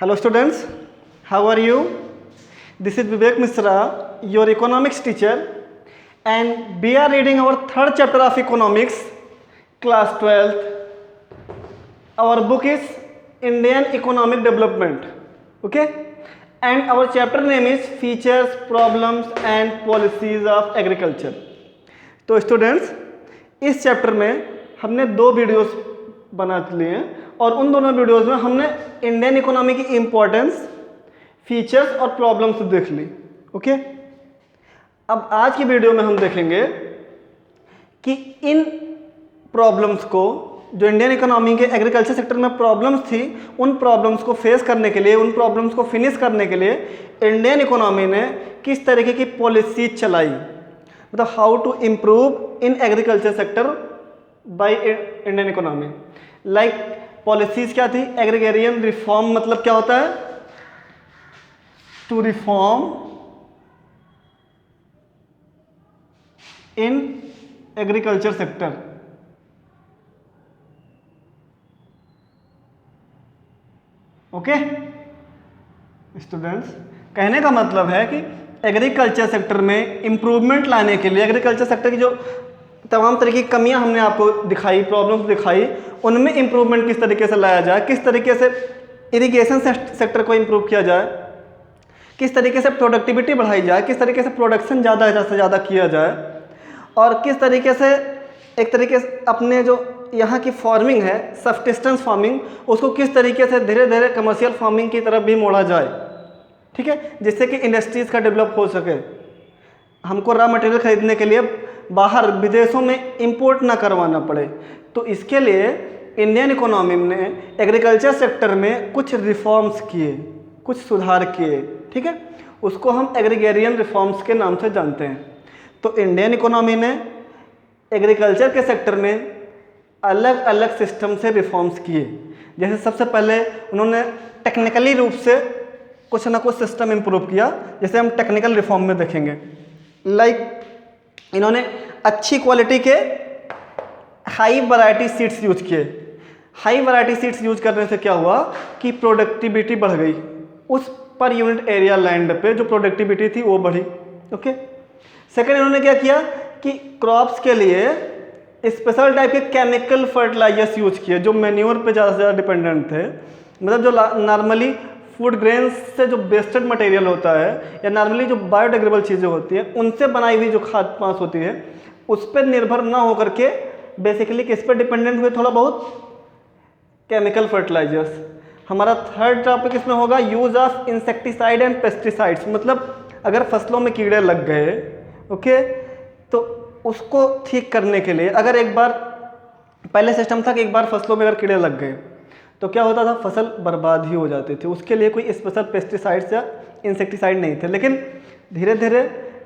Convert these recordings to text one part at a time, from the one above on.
Hello students, how are you? This is Vivek Misra, your economics teacher, and we are reading our third chapter of economics, class 12th. Our book is Indian Economic Development, okay? And our chapter name is Features, Problems and Policies of Agriculture. तो students, इस chapter में हमने दो videos बना लिए हैं और उन दोनों वीडियोस में हमने इंडियन इकोनॉमी की इम्पोर्टेंस, फीचर्स और प्रॉब्लम्स देख ली, ओके। अब आज की वीडियो में हम देखेंगे कि इन प्रॉब्लम्स को, जो इंडियन इकोनॉमी के एग्रीकल्चर सेक्टर में प्रॉब्लम्स थी, उन प्रॉब्लम्स को फेस करने के लिए, उन प्रॉब्लम्स को फिनिश करने के लिए इंडियन इकोनॉमी ने किस तरीके की पॉलिसी चलाई, मतलब how to improve in agriculture sector by Indian economy. Like policies क्या थी? एग्रीगेरियन रिफॉर्म मतलब क्या होता है? To reform in agriculture sector. Okay students, कहने का मतलब है कि एग्रीकल्चर सेक्टर में इंप्रूवमेंट लाने के लिए, एग्रीकल्चर सेक्टर की जो तमाम तरह की कमियां हमने आपको दिखाई, प्रॉब्लम्स दिखाई, उनमें इंप्रूवमेंट किस तरीके से लाया जाए, किस तरीके से इरिगेशन सेक्टर को इंप्रूव किया जाए, किस तरीके से प्रोडक्टिविटी बढ़ाई जाए, किस तरीके से प्रोडक्शन ज़्यादा से ज़्यादा किया जाए, और किस तरीके से एक तरीके से अपने जो यहाँ की फार्मिंग है, सब्सिस्टेंस फार्मिंग, उसको किस तरीके से धीरे धीरे कमर्शियल फार्मिंग की तरफ भी मोड़ा जाए, ठीक है, जिससे कि इंडस्ट्रीज़ का डेवलप हो सके। हमको रॉ मटेरियल खरीदने के लिए बाहर विदेशों में इंपोर्ट ना करवाना पड़े। तो इसके लिए इंडियन इकोनॉमी ने एग्रीकल्चर सेक्टर में कुछ रिफॉर्म्स किए, कुछ सुधार किए, ठीक है, उसको हम एग्रीगेरियन रिफॉर्म्स के नाम से जानते हैं। तो इंडियन इकोनॉमी ने एग्रीकल्चर के सेक्टर में अलग अलग सिस्टम से रिफॉर्म्स किए। जैसे सबसे पहले उन्होंने टेक्निकली रूप से कुछ ना कुछ सिस्टम इम्प्रूव किया, जैसे हम टेक्निकल रिफॉर्म में देखेंगे। लाइक इन्होंने अच्छी क्वालिटी के हाई वैरायटी सीड्स यूज किए। हाई वैरायटी सीड्स यूज करने से क्या हुआ कि प्रोडक्टिविटी बढ़ गई, उस पर यूनिट एरिया लैंड पे जो प्रोडक्टिविटी थी वो बढ़ी, ओके। सेकंड, इन्होंने क्या किया कि क्रॉप्स के लिए स्पेशल टाइप के केमिकल फर्टिलाइजर्स यूज किए जो मैन्योर पे ज़्यादा से ज़्यादा डिपेंडेंट थे। मतलब जो नॉर्मली फूड ग्रेन्स से जो वेस्टेड मटेरियल होता है या नॉर्मली जो बायोडिग्रेडेबल चीज़ें होती हैं, उनसे बनाई हुई जो खाद पास होती है, उस पर निर्भर ना होकर के बेसिकली किस पर डिपेंडेंट हुए? थोड़ा बहुत केमिकल फर्टिलाइजर्स। हमारा थर्ड टॉपिक इसमें होगा use of insecticide and pesticides. मतलब अगर फसलों में कीड़े लग गए, ओके, तो उसको ठीक करने के लिए, अगर एक बार पहले सिस्टम था कि एक बार फसलों में अगर कीड़े लग गए तो क्या होता था? फसल बर्बाद ही हो जाती थी। उसके लिए कोई स्पेशल पेस्टिसाइड्स या इंसेक्टिसाइड नहीं थे। लेकिन धीरे धीरे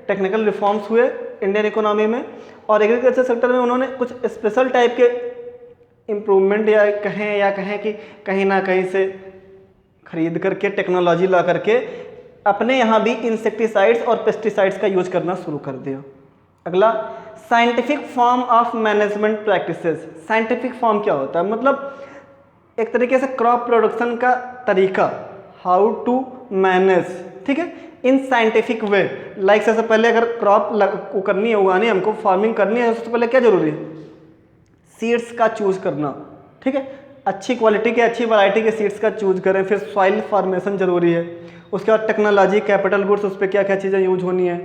टेक्निकल रिफॉर्म्स हुए इंडियन इकोनॉमी में और एग्रीकल्चर सेक्टर में उन्होंने कुछ स्पेशल टाइप के इम्प्रूवमेंट या कहें कि कहीं ना कहीं से खरीद करके, टेक्नोलॉजी ला करके अपने यहाँ भी इंसेक्टिसाइड्स और पेस्टिसाइड्स का यूज करना शुरू कर दिया। अगला, scientific form of management practices. Scientific form क्या होता है? मतलब एक तरीके से क्रॉप प्रोडक्शन का तरीका, हाउ टू मैनेज, ठीक है, इन साइंटिफिक वे। लाइक सबसे पहले अगर क्रॉप को करनी है, उगानी है, हमको फार्मिंग करनी है, सबसे पहले क्या जरूरी है? सीड्स का चूज करना, ठीक है, अच्छी क्वालिटी के, अच्छी वैरायटी के सीड्स का चूज करें। फिर सॉइल फॉर्मेशन जरूरी है। उसके बाद टेक्नोलॉजी, कैपिटल गुड्स, उस पर क्या क्या चीज़ें यूज होनी है,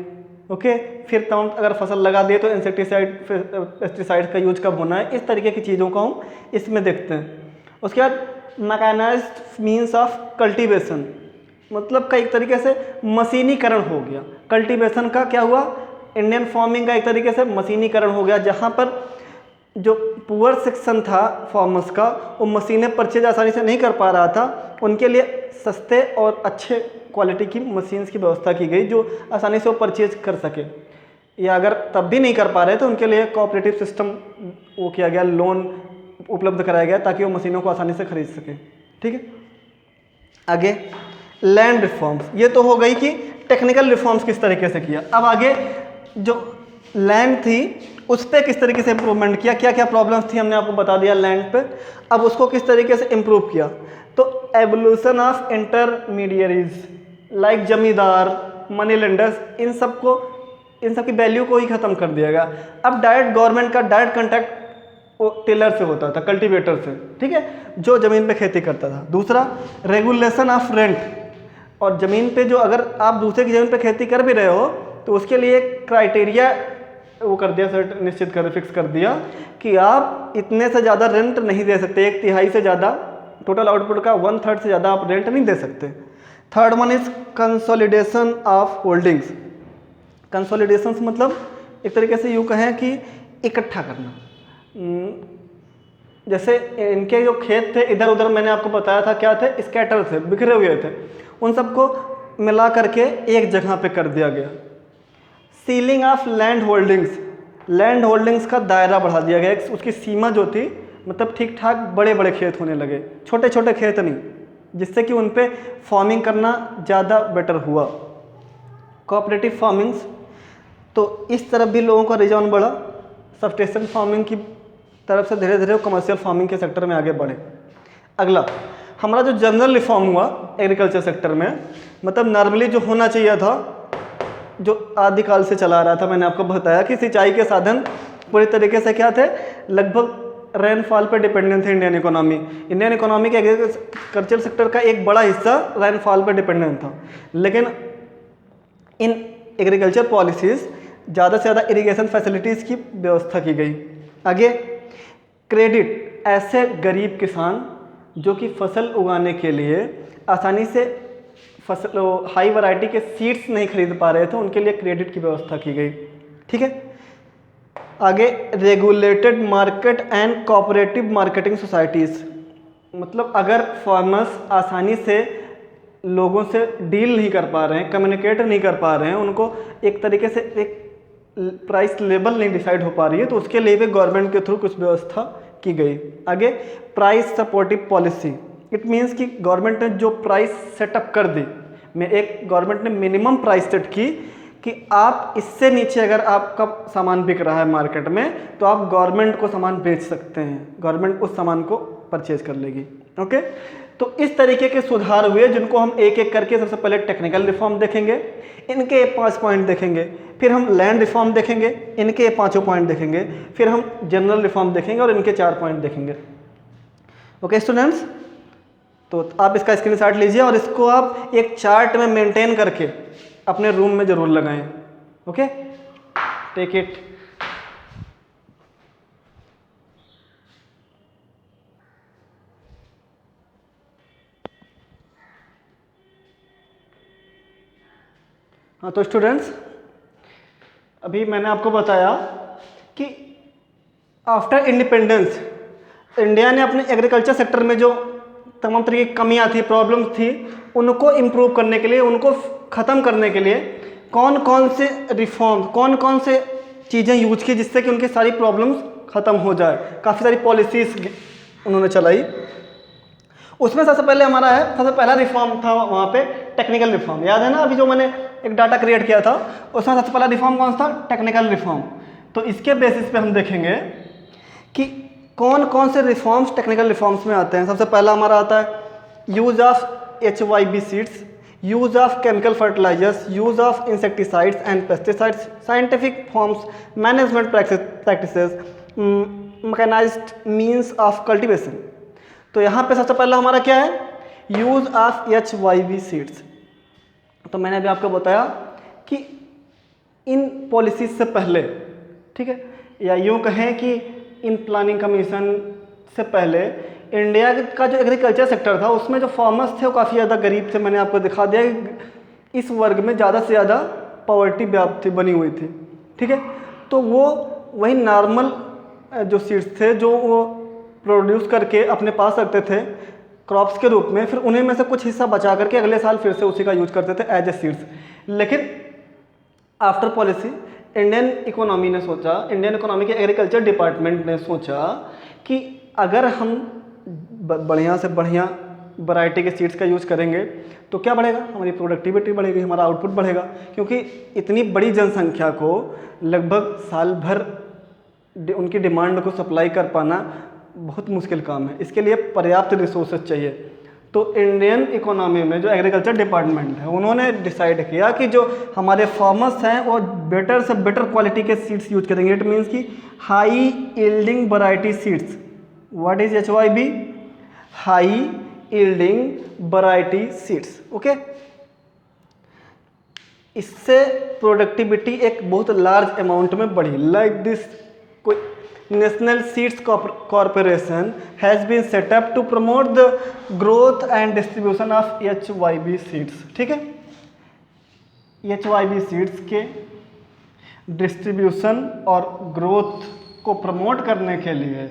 ओके। फिर तमाम अगर फसल लगा दिए तो इंसेक्टिसाइड, पेस्टिसाइड का यूज कब होना है, इस तरीके की चीज़ों को हम इसमें देखते हैं। उसके बाद मैकेनाइज्ड मीन्स ऑफ कल्टीवेशन, मतलब का एक तरीके से मशीनीकरण हो गया। कल्टीवेशन का क्या हुआ? इंडियन फार्मिंग का एक तरीके से मशीनीकरण हो गया, जहाँ पर जो पुअर सेक्शन था फार्मर्स का, वो मशीनें परचेज आसानी से नहीं कर पा रहा था। उनके लिए सस्ते और अच्छे क्वालिटी की मशीन्स की व्यवस्था की गई जो आसानी से वो परचेज कर सके, या अगर तब भी नहीं कर पा रहे तो उनके लिए कोऑपरेटिव सिस्टम वो किया गया, लोन उपलब्ध कराया गया ताकि वो मशीनों को आसानी से खरीद सके, ठीक है। आगे लैंड रिफॉर्म्स, ये तो हो गई कि टेक्निकल रिफॉर्म्स किस तरीके से किया। अब आगे जो लैंड थी उस पर किस तरीके से इम्प्रूवमेंट किया, क्या क्या प्रॉब्लम्स थी हमने आपको बता दिया लैंड पे, अब उसको किस तरीके से इम्प्रूव किया। तो एवोल्यूशन ऑफ इंटरमीडियरीज लाइक जमींदार, मनी लेंडर्स, इन सब की वैल्यू को ही ख़त्म कर दिया गया। अब डायरेक्ट गवर्नमेंट का डायरेक्ट कॉन्टैक्ट टिलर से होता था, कल्टीवेटर से, ठीक है, जो ज़मीन पे खेती करता था। दूसरा रेगुलेशन ऑफ रेंट, और ज़मीन पे जो अगर आप दूसरे की ज़मीन पे खेती कर भी रहे हो तो उसके लिए क्राइटेरिया वो कर दिया, सर्ट निश्चित कर फिक्स कर दिया कि आप इतने से ज़्यादा रेंट नहीं दे सकते, 1/3 से ज़्यादा, टोटल आउटपुट का 1/3 से ज़्यादा आप रेंट नहीं दे सकते। Third one is consolidation of holdings. Consolidation मतलब एक तरीके से यूँ कहें कि इकट्ठा करना। जैसे इनके जो खेत थे इधर उधर, मैंने आपको बताया था क्या थे, स्कैटर थे, बिखरे हुए थे, उन सबको मिला करके एक जगह पे कर दिया गया। Ceiling of land holdings, land holdings का दायरा बढ़ा दिया गया, उसकी सीमा जो थी, मतलब ठीक ठाक बड़े बड़े खेत होने लगे, छोटे छोटे खेत नहीं, जिससे कि उन पे फार्मिंग करना ज़्यादा बेटर हुआ। कोऑपरेटिव फार्मिंग्स, तो इस तरफ भी लोगों का रुझान बढ़ा, सब्सटेंशन फार्मिंग की तरफ से धीरे धीरे कमर्शियल फार्मिंग के सेक्टर में आगे बढ़े। अगला हमारा जो जनरल रिफॉर्म हुआ एग्रीकल्चर सेक्टर में, मतलब नॉर्मली जो होना चाहिए था, जो आदिकाल से चला रहा था, मैंने आपको बताया कि सिंचाई के साधन पूरी तरीके से क्या थे, लगभग रेनफॉल पर डिपेंडेंट थे इंडियन इकोनॉमी। इंडियन इकोनॉमी के एग्रीकल्चर सेक्टर का एक बड़ा हिस्सा रेनफॉल पर डिपेंडेंट था, लेकिन इन एग्रीकल्चर पॉलिसीज़ ज़्यादा से ज़्यादा इरिगेशन फैसिलिटीज़ की व्यवस्था की गई। आगे क्रेडिट, ऐसे गरीब किसान जो कि फसल उगाने के लिए आसानी से फसल हाई वैरायटी के सीड्स नहीं खरीद पा रहे थे, उनके लिए क्रेडिट की व्यवस्था की गई, ठीक है। आगे regulated market and cooperative marketing societies, मतलब अगर फार्मर्स आसानी से लोगों से डील नहीं कर पा रहे हैं, कम्युनिकेट नहीं कर पा रहे हैं, उनको एक तरीके से एक प्राइस लेवल नहीं डिसाइड हो पा रही है, तो उसके लिए भी गवर्नमेंट के थ्रू कुछ व्यवस्था की गई। आगे price supportive policy, it means कि गवर्नमेंट ने जो प्राइस सेटअप कर दी, गवर्नमेंट ने मिनिमम प्राइस सेट की कि आप इससे नीचे अगर आपका सामान बिक रहा है मार्केट में तो आप गवर्नमेंट को सामान बेच सकते हैं, गवर्नमेंट उस सामान को परचेज कर लेगी, ओके। तो इस तरीके के सुधार हुए जिनको हम एक एक करके, सबसे पहले टेक्निकल रिफॉर्म देखेंगे, इनके 5 पॉइंट देखेंगे, फिर हम लैंड रिफॉर्म देखेंगे, इनके 5 पॉइंट देखेंगे, फिर हम जनरल रिफॉर्म देखेंगे और इनके 4 पॉइंट देखेंगे, ओके स्टूडेंट्स। तो आप इसका स्क्रीनशॉट लीजिए और इसको आप एक चार्ट में मेंटेन करके अपने रूम में ज़रूर लगाएं, ओके, टेक इट। हाँ तो स्टूडेंट्स, अभी मैंने आपको बताया कि आफ्टर इंडिपेंडेंस इंडिया ने अपने एग्रीकल्चर सेक्टर में जो तमाम तरह की कमियां थी, प्रॉब्लम्स थी, उनको इम्प्रूव करने के लिए, उनको ख़त्म करने के लिए कौन कौन से रिफॉर्म, कौन कौन से चीज़ें यूज की जिससे कि उनकी सारी प्रॉब्लम्स ख़त्म हो जाए। काफ़ी सारी पॉलिसीज़ उन्होंने चलाई। उसमें सबसे पहले हमारा है, सबसे पहला रिफॉर्म था वहाँ पे टेक्निकल रिफॉर्म, याद है ना, अभी जो मैंने एक डाटा क्रिएट किया था उसमें सबसे पहला रिफॉर्म कौन सा था, टेक्निकल रिफॉर्म। तो इसके बेसिस पे हम देखेंगे कि कौन कौन से रिफॉर्म्स टेक्निकल रिफॉर्म्स में आते हैं। सबसे पहला हमारा आता है use of HYB seeds, use of chemical fertilizers, use of insecticides and pesticides, scientific forms, management practices, mechanized means of cultivation. तो यहाँ पे सबसे पहला हमारा क्या है, यूज़ ऑफ HYB सीड्स। तो मैंने अभी आपको बताया कि इन पॉलिसीज से पहले, ठीक है, या यूँ कहें कि इन प्लानिंग कमीशन से पहले इंडिया का जो एग्रीकल्चर सेक्टर था उसमें जो फार्मर्स थे वो काफ़ी ज़्यादा गरीब थे। मैंने आपको दिखा दिया कि इस वर्ग में ज़्यादा से ज़्यादा पॉवर्टी व्याप्त थी, बनी हुई थी, ठीक है। तो वो वही नॉर्मल जो सीड्स थे जो वो प्रोड्यूस करके अपने पास रखते थे क्रॉप्स के रूप में, फिर उन्हीं में से कुछ हिस्सा बचा करके अगले साल फिर से उसी का यूज करते थे एज ए सीड्स। लेकिन आफ्टर पॉलिसी इंडियन इकोनॉमी ने सोचा, इंडियन इकोनॉमी के एग्रीकल्चर डिपार्टमेंट ने सोचा कि अगर हम बढ़िया से बढ़िया वैरायटी के सीड्स का यूज़ करेंगे तो क्या बढ़ेगा, हमारी प्रोडक्टिविटी बढ़ेगी, हमारा आउटपुट बढ़ेगा। क्योंकि इतनी बड़ी जनसंख्या को लगभग साल भर उनकी डिमांड को सप्लाई कर पाना बहुत मुश्किल काम है, इसके लिए पर्याप्त रिसोर्सेज चाहिए। तो इंडियन इकोनॉमी में जो एग्रीकल्चर डिपार्टमेंट है उन्होंने डिसाइड किया कि जो हमारे फार्मर्स हैं वो बेटर से बेटर क्वालिटी के सीड्स यूज करेंगे। इट मीन्स कि high yielding variety seeds. What is HYB? High yielding variety seeds. Okay, इससे प्रोडक्टिविटी एक बहुत लार्ज अमाउंट में बढ़ी। Like this national seeds corporation has been set up to promote the growth and distribution of HYB seeds. ठीक है, HYB seeds के distribution और growth को प्रमोट करने के लिए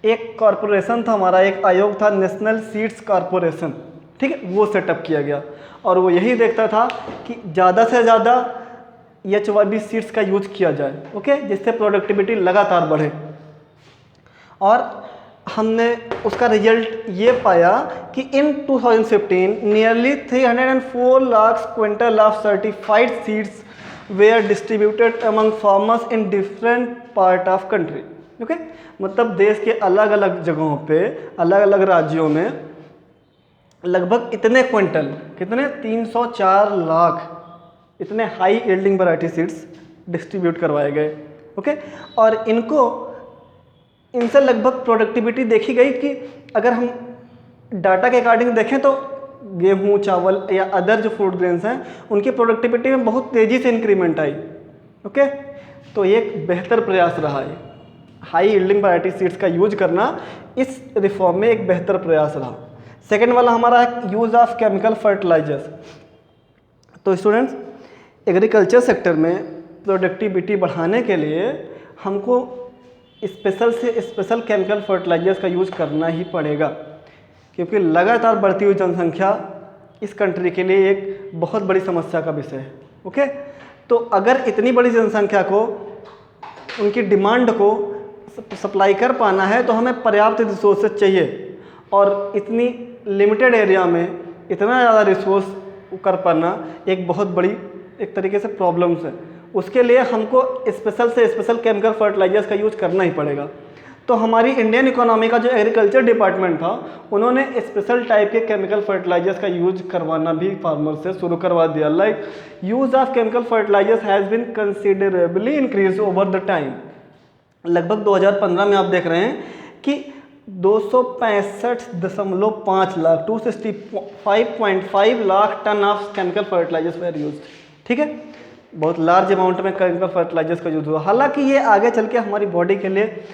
एक कॉरपोरेशन था हमारा, एक आयोग था, नेशनल सीड्स कॉर्पोरेशन। ठीक है, वो सेटअप किया गया और वो यही देखता था कि ज़्यादा से ज़्यादा HYB सीड्स का यूज किया जाए। ओके, जिससे प्रोडक्टिविटी लगातार बढ़े। और हमने उसका रिजल्ट ये पाया कि in 2015 nearly 304 lakh quintal of certified seeds were distributed among farmers in different part of country. Okay, मतलब देश के अलग अलग जगहों पे, अलग अलग राज्यों में लगभग इतने क्विंटल, कितने 304 लाख इतने high yielding variety seeds distribute करवाए गए। ओके, और इनसे लगभग प्रोडक्टिविटी देखी गई कि अगर हम डाटा के अकॉर्डिंग देखें तो गेहूं, चावल या अदर जो फूड ग्रेन्स हैं उनकी प्रोडक्टिविटी में बहुत तेज़ी से इंक्रीमेंट आई। ओके, तो ये एक बेहतर प्रयास रहा है। हाई यील्डिंग वैरायटी सीड्स का यूज करना इस रिफॉर्म में एक बेहतर प्रयास रहा। सेकेंड वाला हमारा है यूज़ ऑफ केमिकल फर्टिलाइजर्स। तो स्टूडेंट्स, एग्रीकल्चर सेक्टर में प्रोडक्टिविटी बढ़ाने के लिए हमको स्पेशल से स्पेशल केमिकल फर्टिलाइजर्स का यूज़ करना ही पड़ेगा, क्योंकि लगातार बढ़ती हुई जनसंख्या इस कंट्री के लिए एक बहुत बड़ी समस्या का विषय है। ओके, तो अगर इतनी बड़ी जनसंख्या को, उनकी डिमांड को सप्लाई कर पाना है तो हमें पर्याप्त रिसोर्सेज चाहिए, और इतनी लिमिटेड एरिया में इतना ज़्यादा रिसोर्स कर पाना एक बहुत बड़ी एक तरीके से प्रॉब्लम्स है। उसके लिए हमको स्पेशल से स्पेशल केमिकल फर्टिलाइजर्स का यूज करना ही पड़ेगा। तो हमारी इंडियन इकोनॉमी का जो एग्रीकल्चर डिपार्टमेंट था उन्होंने स्पेशल टाइप के केमिकल फर्टिलाइजर्स का यूज करवाना भी फार्मर से शुरू करवा दिया। Like use of chemical fertilizers has been considerably increase over the time. लगभग 2015 में आप देख रहे हैं कि 265.5 lakh 265.5 lakh ton of chemical fertilizers were use. ठीक है, बहुत लार्ज अमाउंट में केमिकल फर्टिलाइजर्स का यूज हुआ। हालांकि ये आगे चल के हमारी बॉडी के लिए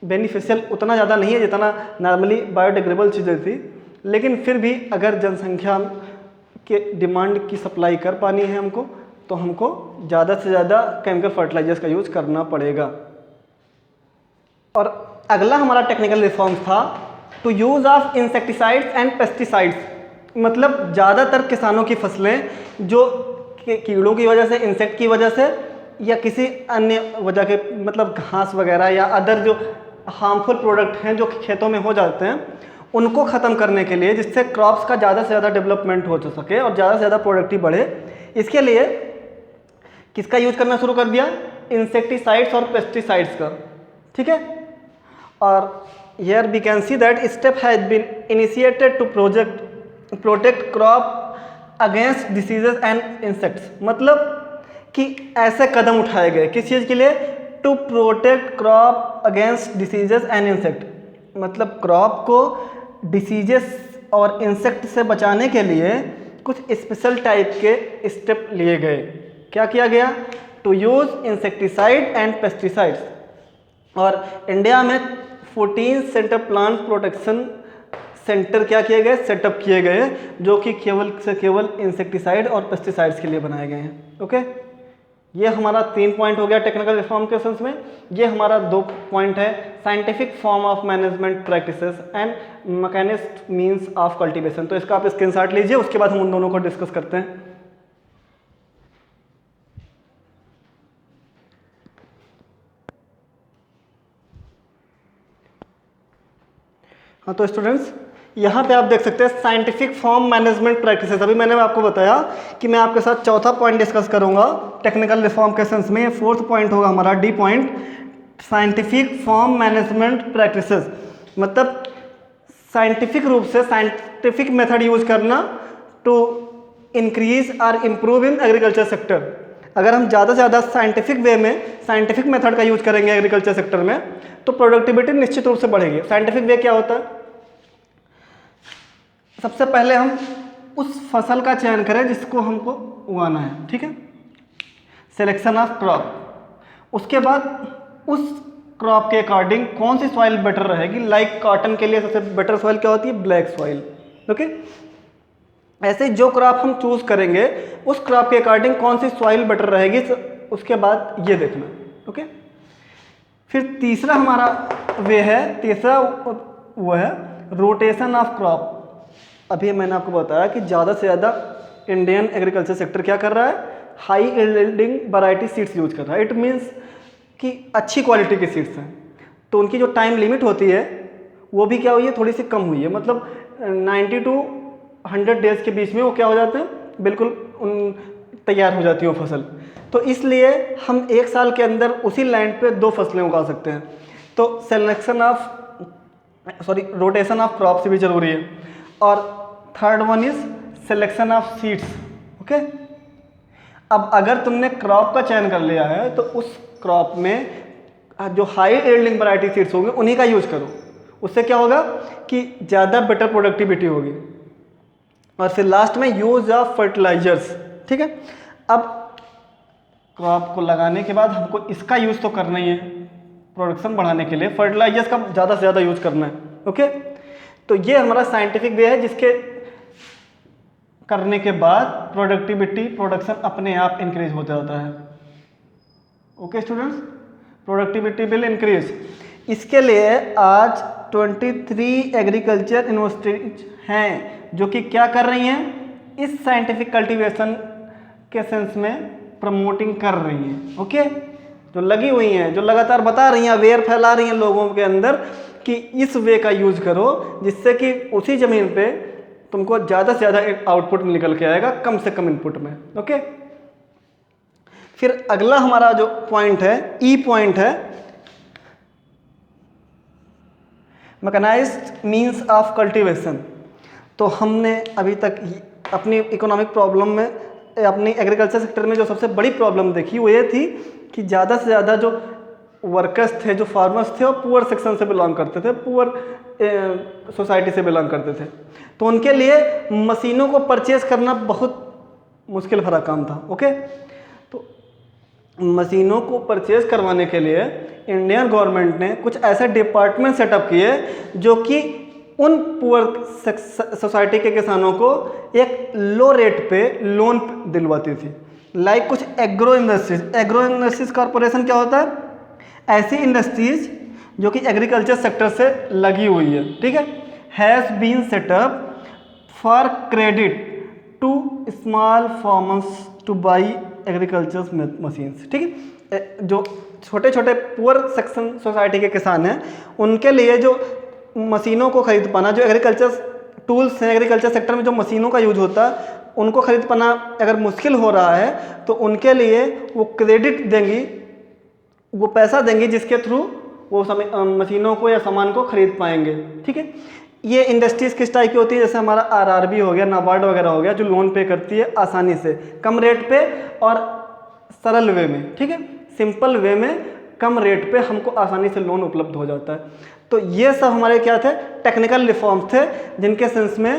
बेनिफिशियल उतना ज़्यादा नहीं है जितना नॉर्मली बायोडिग्रेडेबल चीज़ें थी, लेकिन फिर भी अगर जनसंख्या के डिमांड की सप्लाई कर पानी है हमको, तो हमको ज़्यादा से ज़्यादा केमिकल फर्टिलाइजर्स का यूज़ करना पड़ेगा। और अगला हमारा टेक्निकल रिफॉर्म था to use of insecticides and pesticides. मतलब ज़्यादातर किसानों की फसलें जो कीड़ों की वजह से, इंसेक्ट की वजह से या किसी अन्य वजह के, मतलब घास वगैरह या अदर जो हार्मफुल प्रोडक्ट हैं जो खेतों में हो जाते हैं, उनको ख़त्म करने के लिए, जिससे क्रॉप्स का ज़्यादा से ज़्यादा डेवलपमेंट हो सके और ज़्यादा से ज़्यादा प्रोडक्टिव बढ़े, इसके लिए किसका यूज करना शुरू कर दिया? इंसेक्टिसाइड्स और पेस्टिसाइड्स का। ठीक है, और here we can see that step has been initiated to protect crop against diseases and insects. मतलब कि ऐसे कदम उठाए गए किस चीज़ के लिए? To protect crop against diseases and insect. मतलब क्रॉप को डिसीजेस और इंसेक्ट से बचाने के लिए कुछ स्पेशल टाइप के स्टेप लिए गए। क्या किया गया? To use insecticide and pesticides. और इंडिया में 14 सेंटर प्लांट प्रोटेक्शन सेंटर क्या किए गए? सेटअप किए गए, जो कि केवल से केवल इंसेक्टिसाइड और पेस्टिसाइड्स के लिए बनाए गए हैं। ओके, ये हमारा 3 पॉइंट हो गया टेक्निकल रिफॉर्म के सेंस में। ये हमारा 2 पॉइंट है scientific form of management practices and machinist means of cultivation. तो इसका आप स्क्रीनशॉट लीजिए, उसके बाद हम उन दोनों को डिस्कस करते हैं। हाँ, तो स्टूडेंट्स यहाँ पे आप देख सकते हैं साइंटिफिक फॉर्म मैनेजमेंट प्रैक्टिसेस। अभी मैंने आपको बताया कि मैं आपके साथ चौथा पॉइंट डिस्कस करूँगा टेक्निकल रिफॉर्म के सेंस में। 4th पॉइंट होगा हमारा D point, scientific form management practices. मतलब साइंटिफिक रूप से साइंटिफिक मेथड यूज करना टू इंक्रीज और इम्प्रूव इन एग्रीकल्चर सेक्टर। अगर हम ज़्यादा से ज़्यादा साइंटिफिक वे में साइंटिफिक मेथड का यूज करेंगे एग्रीकल्चर सेक्टर में तो प्रोडक्टिविटी निश्चित रूप से बढ़ेगी। साइंटिफिक वे क्या होता है? सबसे पहले हम उस फसल का चयन करें जिसको हमको उगाना है, ठीक है, सिलेक्शन ऑफ क्रॉप। उसके बाद उस क्रॉप के अकॉर्डिंग कौन सी सॉइल बेटर रहेगी। लाइक कॉटन के लिए सबसे बेटर सॉइल क्या होती है? Black soil. ओके, ऐसे जो क्रॉप हम चूज करेंगे उस क्रॉप के अकॉर्डिंग कौन सी सॉइल बेटर रहेगी, उसके बाद ये देखना। ओके, फिर तीसरा हमारा वे है, तीसरा वो है रोटेशन ऑफ क्रॉप। अभी मैंने आपको बताया कि ज़्यादा से ज़्यादा इंडियन एग्रीकल्चर सेक्टर क्या कर रहा है? High yielding variety seeds use कर रहा है। इट मीन्स कि अच्छी क्वालिटी के सीड्स हैं, तो उनकी जो टाइम लिमिट होती है वो भी क्या हुई है? थोड़ी सी कम हुई है। मतलब 90 to 100 डेज के बीच में वो क्या हो जाते हैं? बिल्कुल तैयार हो जाती है वो फसल। तो इसलिए हम एक साल के अंदर उसी लैंड पे 2 फसलें उगा सकते हैं। तो रोटेशन ऑफ क्रॉप से भी जरूरी है। और third one is selection of seeds. Okay, अब अगर तुमने क्रॉप का चयन कर लिया है तो उस क्रॉप में जो हाई यील्डिंग वैरायटी सीड्स होंगे उन्हीं का यूज करो। उससे क्या होगा कि ज़्यादा बेटर प्रोडक्टिविटी होगी। और फिर लास्ट में यूज ऑफ फर्टिलाइजर्स। ठीक है, अब क्रॉप को लगाने के बाद हमको इसका यूज तो करना ही है प्रोडक्शन बढ़ाने के लिए, फर्टिलाइजर्स का ज़्यादा से ज़्यादा यूज करना है। ओके, तो ये हमारा साइंटिफिक वे है जिसके करने के बाद प्रोडक्टिविटी प्रोडक्शन अपने आप इंक्रीज हो जाता है। Okay students, productivity will increase. इसके लिए आज 23 एग्रीकल्चर यूनिवर्सिटीज हैं जो कि क्या कर रही हैं? इस साइंटिफिक कल्टीवेशन के सेंस में प्रमोटिंग कर रही हैं। ओके, जो लगी हुई हैं, जो लगातार बता रही हैं, अवेयर फैला रही हैं लोगों के अंदर कि इस वे का यूज करो जिससे कि उसी ज़मीन पे तुमको ज़्यादा से ज़्यादा आउटपुट निकल के आएगा कम से कम इनपुट में। ओके, फिर अगला हमारा जो पॉइंट है, ई पॉइंट है, मैकेनाइज्ड मीन्स ऑफ कल्टीवेशन। तो हमने अभी तक अपनी इकोनॉमिक प्रॉब्लम में, अपनी एग्रीकल्चर सेक्टर में जो सबसे बड़ी प्रॉब्लम देखी वो ये थी कि ज़्यादा से ज़्यादा जो वर्कर्स थे, जो फार्मर्स थे, वो पुअर सेक्शन से बिलोंग करते थे, पुअर सोसाइटी से बिलोंग करते थे। तो उनके लिए मशीनों को परचेज करना बहुत मुश्किल भरा काम था। ओके, तो मशीनों को परचेज करवाने के लिए इंडियन गवर्नमेंट ने कुछ ऐसे डिपार्टमेंट सेटअप किए जो कि उन पुअर सोसाइटी के किसानों को एक लो रेट पे लोन दिलवाती थी। लाइक कुछ एग्रो इंडस्ट्रीज कॉरपोरेशन क्या होता है? ऐसी इंडस्ट्रीज जो कि एग्रीकल्चर सेक्टर से लगी हुई है। ठीक है, has been set up for credit to small farmers to buy agriculture machines. ठीक है, जो छोटे छोटे पुअर सेक्शन सोसाइटी के किसान हैं उनके लिए जो मशीनों को खरीद पाना, जो एग्रीकल्चर टूल्स हैं, एग्रीकल्चर सेक्टर में जो मशीनों का यूज होता है उनको खरीद पाना अगर मुश्किल हो रहा है तो उनके लिए वो क्रेडिट देंगी, वो पैसा देंगी जिसके थ्रू वो मशीनों को या सामान को खरीद पाएंगे। ठीक है, ये इंडस्ट्रीज किस टाइप की होती है? जैसे हमारा आरआरबी हो गया, नाबार्ड वगैरह हो गया, जो लोन पे करती है आसानी से, कम रेट पे और सरल वे में। ठीक है, सिंपल वे में कम रेट पे हमको आसानी से लोन उपलब्ध हो जाता है। तो ये सब हमारे क्या थे? टेक्निकल रिफॉर्म्स थे जिनके सेंस में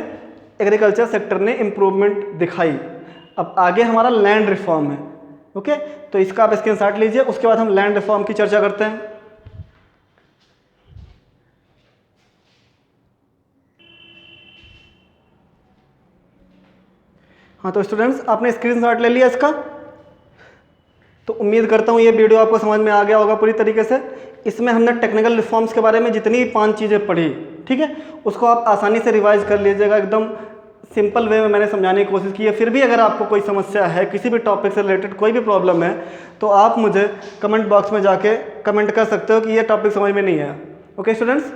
एग्रीकल्चर सेक्टर ने इम्प्रूवमेंट दिखाई। अब आगे हमारा लैंड रिफॉर्म है। ओके, तो इसका आप स्क्रीनशॉट लीजिए, उसके बाद हम लैंड रिफॉर्म की चर्चा करते हैं। हाँ, तो स्टूडेंट्स आपने स्क्रीनशॉट ले लिया इसका, तो उम्मीद करता हूँ ये वीडियो आपको समझ में आ गया होगा पूरी तरीके से। इसमें हमने टेक्निकल रिफॉर्म्स के बारे में जितनी 5 चीज़ें पढ़ी, ठीक है, उसको आप आसानी से रिवाइज कर लीजिएगा। एकदम सिंपल वे में मैंने समझाने की कोशिश की है। फिर भी अगर आपको कोई समस्या है, किसी भी टॉपिक से रिलेटेड कोई भी प्रॉब्लम है, तो आप मुझे कमेंट बॉक्स में जाके कमेंट कर सकते हो कि ये टॉपिक समझ में नहीं आया। ओके स्टूडेंट्स,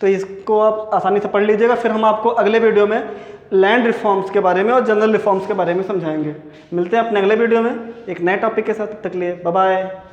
तो इसको आप आसानी से पढ़ लीजिएगा। फिर हम आपको अगले वीडियो में लैंड रिफॉर्म्स के बारे में और जनरल रिफॉर्म्स के बारे में समझाएंगे। मिलते हैं अपने अगले वीडियो में एक नए टॉपिक के साथ। तब तक के लिए बाय बाय।